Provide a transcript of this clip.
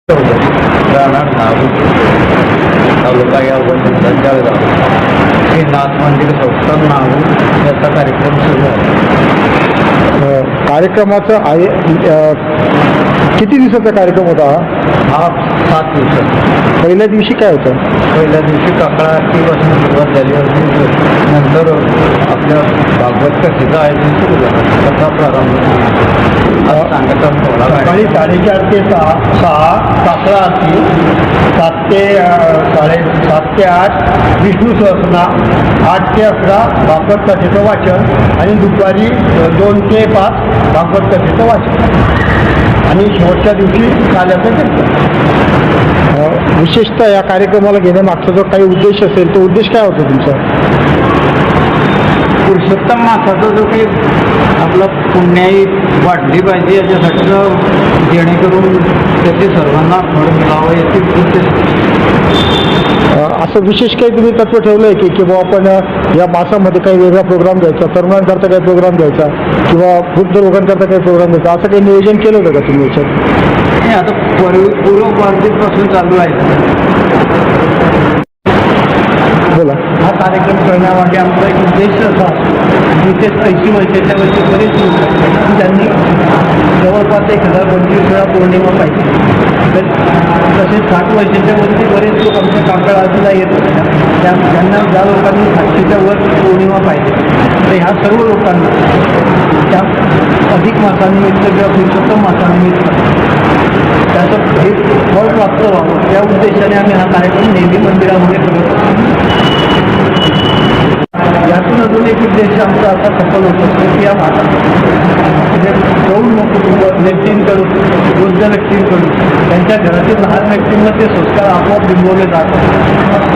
राहणार नागपूर तालुका यावल जिल्हा जळगाव हे नाथ मंदिर संस्थान नागपूर याचा कार्यक्रम सुरू आहे. कार्यक्रमाचं किती दिवसाचा कार्यक्रम होता हा 7 दिवसाचा. पहिल्या दिवशी काय होतं? पहिल्या दिवशी काकडा आरतीपासून सुरुवात झाली होती. नंतर आपल्या भागवत कथेचं आयोजन सुरू झालं. कथा प्रारंभ सांगायचा सोहळा सकाळी 4:30 ते 6 काकडा आरती, 7 ते 8 विष्णू सहस्रनाम, 8 ते 11 भागवत कथेचं वाचन आणि दुपारी 2 ते 5 भागवत कथेचं वाचन आणि शेवटच्या दिवशी काल्याचं कीर्तन. विशेषतः या कार्यक्रमाला घेण्यामागचा जो काही उद्देश असेल तो उद्देश काय होता तुमचा? पुरुषोत्तम मासाचा जो काही आपला पुण्याई वाढली पाहिजे याच्यासाठी जेणेकरून त्याचे सर्वांना फळ मिळावं याची उद्देश. असं विशेष काही तुम्ही तत्व ठेवलं आहे की बाबा आपण या मासामध्ये काही वेगळा प्रोग्राम घ्यायचा, तरुणांकरता काही प्रोग्राम घ्यायचा किंवा वृद्ध लोकांकरता काही प्रोग्राम घ्यायचा, असं काही नियोजन केलं होतं का तुम्ही याच्यात? हे आता पूर्वपार्जितपासून चालू आहे. बोला. हा कार्यक्रम करण्यामागे आमचा एक उद्देश असा जिथे 80 वर्षाच्या वर्षी बरेच लोक आहेत त्यांनी जवळपास 1025 वेळा पौर्णिमा पाहिजे. तर तसेच 60 वर्षाच्या वरती बरेच लोक आमच्या काकड आरतीला येत होते. ज्यांना ज्या लोकांनी 60च्या वर पौर्णिमा पाहिजे तर ह्या सर्व लोकांना त्या अधिक मासानिमित्त किंवा पुरुषोत्तम मासानिमित्त त्याचं हे फळ प्राप्त व्हावं या उद्देशाने आम्ही हा कार्यक्रम नेहमी मंदिरामध्ये करत असतो. यातून अजून एक उद्देश आमचा असा सफल होत असतो की या म्हणजे प्रौढ व्यक्तींकडून वृद्ध व्यक्तींकडून त्यांच्या घरातील लहान व्यक्तींना ते संस्कार आपोआप बिंबवले जातात.